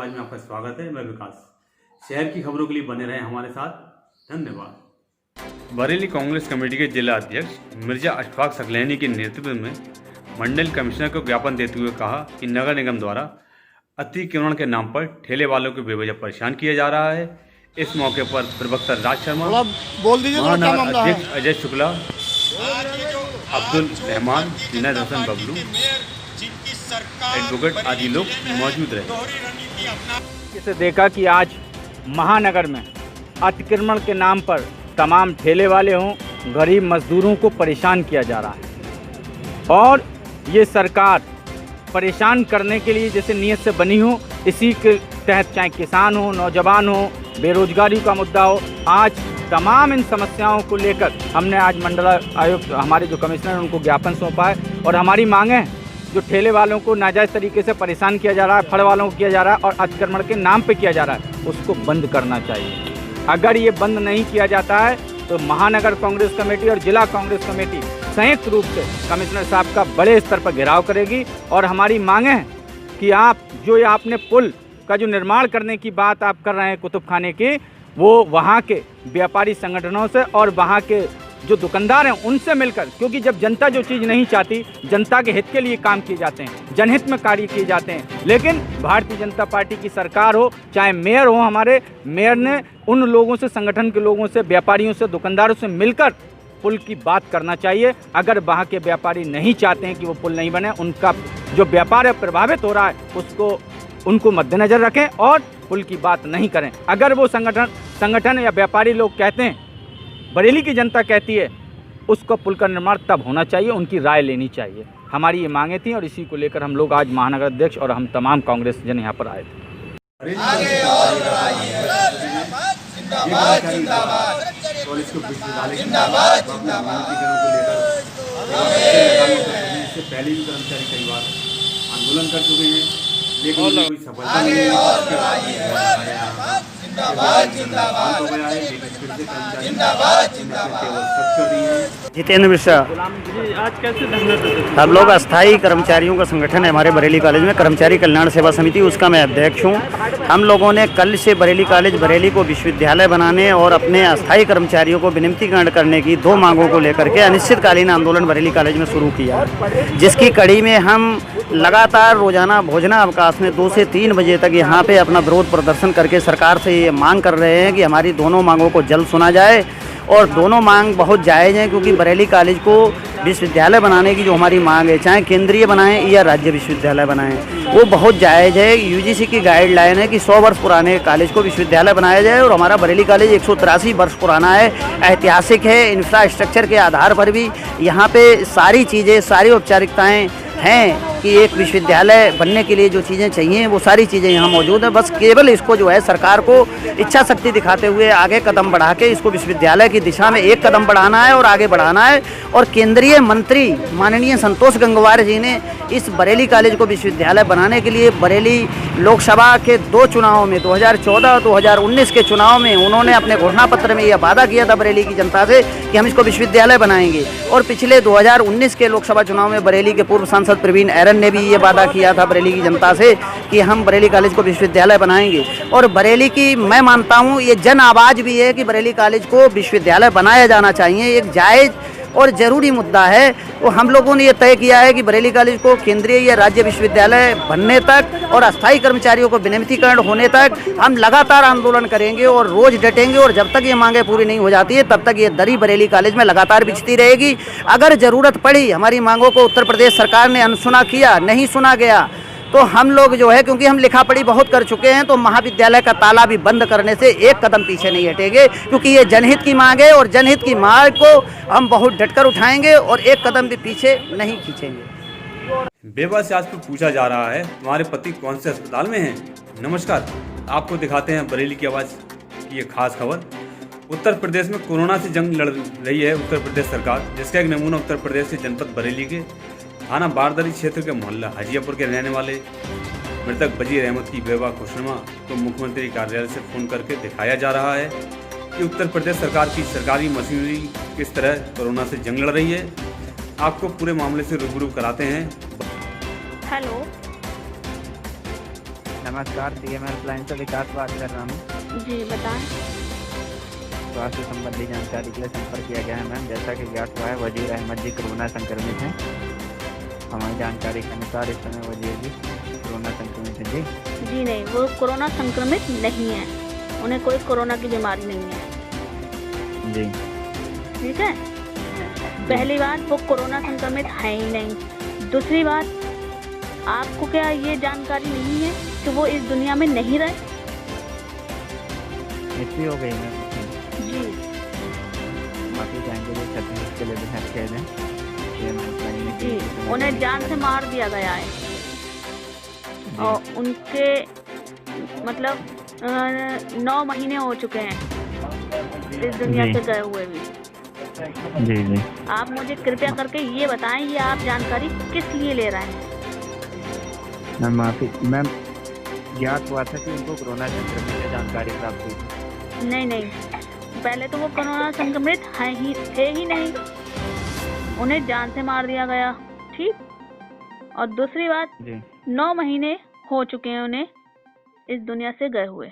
आवाज़ में आपका स्वागत है। मैं विकास। शहर की खबरों के लिए बने रहें हमारे साथ। धन्यवाद। बरेली कांग्रेस कमेटी के जिला अध्यक्ष मिर्जा अशफाक सकलैनी के नेतृत्व में मंडल कमिश्नर को ज्ञापन देते हुए कहा कि नगर निगम द्वारा अतिक्रमण के नाम पर ठेले वालों को बेवजह परेशान किया जा रहा है। इस मौके पर प्रवक्ता राज शर्मा, महानगर अध्यक्ष अजय शुक्ला, अब्दुल रहमान, जिनायद हसन बबलू, एडवोकेट आदि लोग मौजूद रहे। इसे देखा कि आज महानगर में अतिक्रमण के नाम पर तमाम ठेले वाले हों, गरीब मजदूरों को परेशान किया जा रहा है और ये सरकार परेशान करने के लिए जैसे नीयत से बनी हो, इसी के तहत चाहे किसान हो, नौजवान हो, बेरोजगारी का मुद्दा हो, आज तमाम इन समस्याओं को लेकर हमने आज मंडल आयुक्त हमारे जो कमिश्नर हैं उनको ज्ञापन सौंपा है और हमारी मांगें हैं जो ठेले वालों को नाजायज़ तरीके से परेशान किया जा रहा है, फल वालों को किया जा रहा है और अतिक्रमण के नाम पे किया जा रहा है, उसको बंद करना चाहिए। अगर ये बंद नहीं किया जाता है तो महानगर कांग्रेस कमेटी और जिला कांग्रेस कमेटी संयुक्त रूप से कमिश्नर साहब का बड़े स्तर पर घेराव करेगी और हमारी मांगें हैं कि आप जो ये आपने पुल का जो निर्माण करने की बात आप कर रहे हैं कुतुब खाने की, वो वहाँ के व्यापारी संगठनों से और वहाँ के जो दुकानदार हैं उनसे मिलकर, क्योंकि जब जनता जो चीज़ नहीं चाहती, जनता के हित के लिए काम किए जाते हैं, जनहित में कार्य किए जाते हैं, लेकिन भारतीय जनता पार्टी की सरकार हो, चाहे मेयर हो, हमारे मेयर ने उन लोगों से, संगठन के लोगों से, व्यापारियों से, दुकानदारों से मिलकर पुल की बात करना चाहिए। अगर वहाँ के व्यापारी नहीं चाहते हैं कि वो पुल नहीं बने, उनका जो व्यापार है प्रभावित हो रहा है, उसको उनको मद्देनज़र रखें और पुल की बात नहीं करें। अगर वो संगठन या व्यापारी लोग कहते हैं, बरेली की जनता कहती है, उसको पुल का निर्माण तब होना चाहिए, उनकी राय लेनी चाहिए। हमारी ये मांगें थी और इसी को लेकर हम लोग आज महानगर अध्यक्ष और हम तमाम कांग्रेस जन यहाँ पर आए थे। पहले भी कर्मचारी कई बार आंदोलन कर चुके हैं, लेकिन कोई सफलता नहीं है। जितेंद्र मिश्रा। आज कैसे धरना? हम लोग अस्थाई कर्मचारियों का संगठन है हमारे बरेली कॉलेज में, कर्मचारी कल्याण सेवा समिति, उसका मैं अध्यक्ष हूँ। हम लोगों ने कल से बरेली कॉलेज बरेली को विश्वविद्यालय बनाने और अपने अस्थाई कर्मचारियों को विनिमतीकरण करने की 2 मांगों को लेकर के अनिश्चितकालीन आंदोलन बरेली कॉलेज में शुरू किया, जिसकी कड़ी में हम लगातार रोजाना भोजनावकाश में 2 से 3 बजे तक यहाँ पे अपना विरोध प्रदर्शन करके सरकार से ये मांग कर रहे हैं कि हमारी दोनों मांगों को जल्द सुना जाए। और दोनों मांग बहुत जायज़ हैं, क्योंकि बरेली कॉलेज को विश्वविद्यालय बनाने की जो हमारी मांग है, चाहे केंद्रीय बनाएं या राज्य विश्वविद्यालय बनाएं, वो बहुत जायज़ है। यूजीसी की गाइडलाइन है कि 100 वर्ष पुराने कॉलेज को विश्वविद्यालय बनाया जाए और हमारा बरेली कॉलेज 183 वर्ष पुराना है, ऐतिहासिक है। इंफ्रास्ट्रक्चर के आधार पर भी यहाँ पे सारी चीज़ें, सारी औपचारिकताएँ हैं कि एक विश्वविद्यालय बनने के लिए जो चीज़ें चाहिए वो सारी चीज़ें यहाँ मौजूद हैं। बस केवल इसको जो है सरकार को इच्छा शक्ति दिखाते हुए आगे कदम बढ़ा के इसको विश्वविद्यालय की दिशा में एक कदम बढ़ाना है और आगे बढ़ाना है। और केंद्रीय मंत्री माननीय संतोष गंगवार जी ने इस बरेली कॉलेज को विश्वविद्यालय बनाने के लिए बरेली लोकसभा के 2 चुनाव में, 2014 और 2019 के चुनाव में, उन्होंने अपने घोषणा पत्र में यह वादा किया था बरेली की जनता से कि हम इसको विश्वविद्यालय बनाएंगे। और पिछले 2019 के लोकसभा चुनाव में बरेली के पूर्व सांसद प्रवीण ऐरन ने भी ये वादा किया था बरेली की जनता से कि हम बरेली कॉलेज को विश्वविद्यालय बनाएंगे। और बरेली की, मैं मानता हूँ, ये जन आवाज़ भी है कि बरेली कॉलेज को विश्वविद्यालय बनाया जाना चाहिए। एक जायज़ और ज़रूरी मुद्दा है। तो हम लोगों ने ये तय किया है कि बरेली कॉलेज को केंद्रीय या राज्य विश्वविद्यालय बनने तक और अस्थाई कर्मचारियों को विनियमितीकरण होने तक हम लगातार आंदोलन करेंगे और रोज़ डटेंगे। और जब तक ये मांगें पूरी नहीं हो जाती है तब तक ये दरी बरेली कॉलेज में लगातार बिछती रहेगी। अगर ज़रूरत पड़ी, हमारी मांगों को उत्तर प्रदेश सरकार ने अनसुना किया, नहीं सुना गया, तो हम लोग जो है, क्योंकि हम लिखा पढ़ी बहुत कर चुके हैं, तो महाविद्यालय का ताला भी बंद करने से एक कदम पीछे नहीं हटेंगे, क्योंकि ये जनहित की मांग है और जनहित की मांग को हम बहुत डटकर उठाएंगे और एक कदम भी पीछे नहीं खींचेंगे। बेवा से आज पूछा जा रहा है, तुम्हारे पति कौन से अस्पताल में हैं? नमस्कार, आपको दिखाते हैं बरेली की आवाज़ की ये खास खबर। उत्तर प्रदेश में कोरोना से जंग लड़ रही है उत्तर प्रदेश सरकार, जिसका एक नमूना उत्तर प्रदेश के जनपद बरेली के थाना बारदरी क्षेत्र के मोहल्ला हाजियापुर के रहने वाले मृतक बजीर अहमद की बेवा खुशनुमा को मुख्यमंत्री कार्यालय से फ़ोन करके दिखाया जा रहा है कि उत्तर प्रदेश सरकार की सरकारी मशीनरी किस तरह कोरोना से जंग लड़ रही है। आपको पूरे मामले से रूबरू कराते हैं। हेलो, नमस्कार, सीएम हेल्पलाइन से विकास बात कर रहा हूँ। जी बताएं। स्वास्थ्य संबंधी जानकारी के लिए संपर्क किया गया है मैम। जैसा कि ज्ञात हुआ है, वजीर अहमद जी कोरोना संक्रमित हैं। हमारी जानकारी के अनुसार इस समय वजीर जी कोरोना संक्रमित हैं। जी जी नहीं, वो कोरोना संक्रमित नहीं है, उन्हें कोई कोरोना की बीमारी नहीं है। जी ठीक है, पहली बात वो कोरोना संक्रमित है ही नहीं। दूसरी बात, आपको क्या ये जानकारी नहीं है कि वो इस दुनिया में नहीं रहे? मृत्यु हो गई मैम। जी माफी चाहेंगे जो छत्तीस के लिए भी खेद हैं। सीएम हेल्पलाइन में जी, उन्हें जान से मार दिया गया है और उनके मतलब 9 महीने हो चुके हैं इस दुनिया से गए हुए भी। जी जी आप मुझे कृपया करके ये बताएं, ये आप जानकारी किस लिए ले रहे हैं? मैम माफी मैम, ज्ञात हुआ था कि उनको कोरोना संक्रमित की जानकारी प्राप्त हुई थी। नहीं नहीं, पहले तो वो कोरोना संक्रमित थे ही नहीं, उन्हें जान से मार दिया गया। ठीक, और दूसरी बात, जी 9 महीने हो चुके हैं उन्हें इस दुनिया से गए हुए।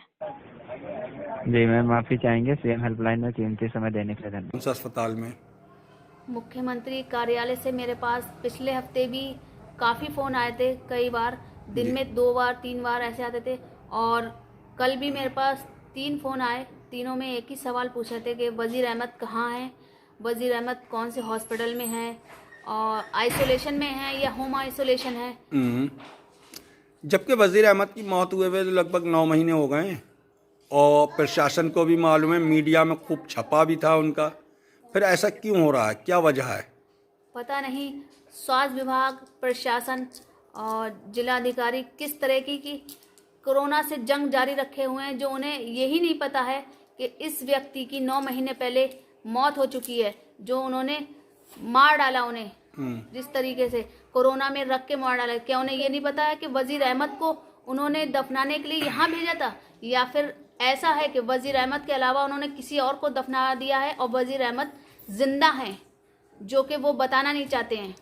जी मैम, माफी चाहेंगे। सीएम हेल्पलाइन में कीमती समय देने के लिए धन्यवाद। कौन सा अस्पताल में? मुख्यमंत्री कार्यालय से मेरे पास पिछले हफ्ते भी काफ़ी फ़ोन आए थे, कई बार दिन में 2 बार 3 बार ऐसे आते थे। और कल भी मेरे पास 3 फ़ोन आए, तीनों में एक ही सवाल पूछे थे कि वज़ीर अहमद कहाँ हैं, वज़ीर अहमद कौन से हॉस्पिटल में हैं और आइसोलेशन में हैं या होम आइसोलेशन है। जबकि वज़ीर अहमद की मौत हुए हुए लगभग 9 महीने हो गए हैं और प्रशासन को भी मालूम है, मीडिया में खूब छपा भी था उनका, फिर ऐसा क्यों हो रहा है, क्या वजह है? पता नहीं स्वास्थ्य विभाग, प्रशासन और जिलाधिकारी किस तरह की कोरोना से जंग जारी रखे हुए हैं, जो उन्हें यही नहीं पता है कि इस व्यक्ति की 9 महीने पहले मौत हो चुकी है, जो उन्होंने मार डाला उन्हें जिस तरीके से कोरोना में रख के मार डाला। क्या उन्हें ये नहीं पता है कि वज़ीर अहमद को उन्होंने दफनाने के लिए यहाँ भेजा था, या फिर ऐसा है कि वज़ीर अहमद के अलावा उन्होंने किसी और को दफना दिया है और वज़ीर अहमद जिंदा हैं, जो कि वो बताना नहीं चाहते हैं।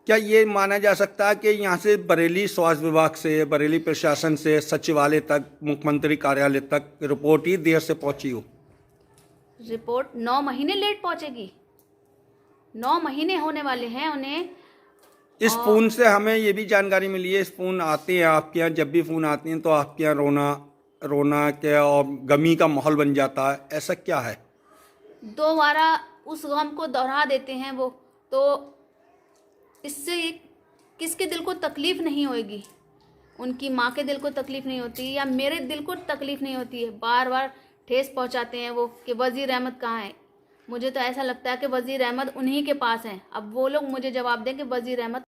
क्या ये माना जा सकता है कि यहाँ से बरेली स्वास्थ्य विभाग से, बरेली प्रशासन से सचिवालय तक, मुख्यमंत्री कार्यालय तक रिपोर्ट ही देर से पहुँची हो? रिपोर्ट 9 महीने लेट पहुंचेगी, 9 महीने होने वाले हैं उन्हें। इस फ़ोन से हमें ये भी जानकारी मिली है, इस फ़ोन आते हैं आपके यहाँ, जब भी फ़ोन आते हैं तो आपके यहाँ रोना क्या और गमी का माहौल बन जाता है, ऐसा क्या है? दोबारा उस गम को दोहरा देते हैं वो, तो इससे किसके दिल को तकलीफ़ नहीं होगी? उनकी माँ के दिल को तकलीफ़ नहीं होती या मेरे दिल को तकलीफ़ नहीं होती है? बार बार ठेस पहुंचाते हैं वो कि वज़ीर अहमद कहाँ है। मुझे तो ऐसा लगता है कि वज़ीर अहमद उन्हीं के पास हैं। अब वो लोग मुझे जवाब दें कि वज़ीर अहमद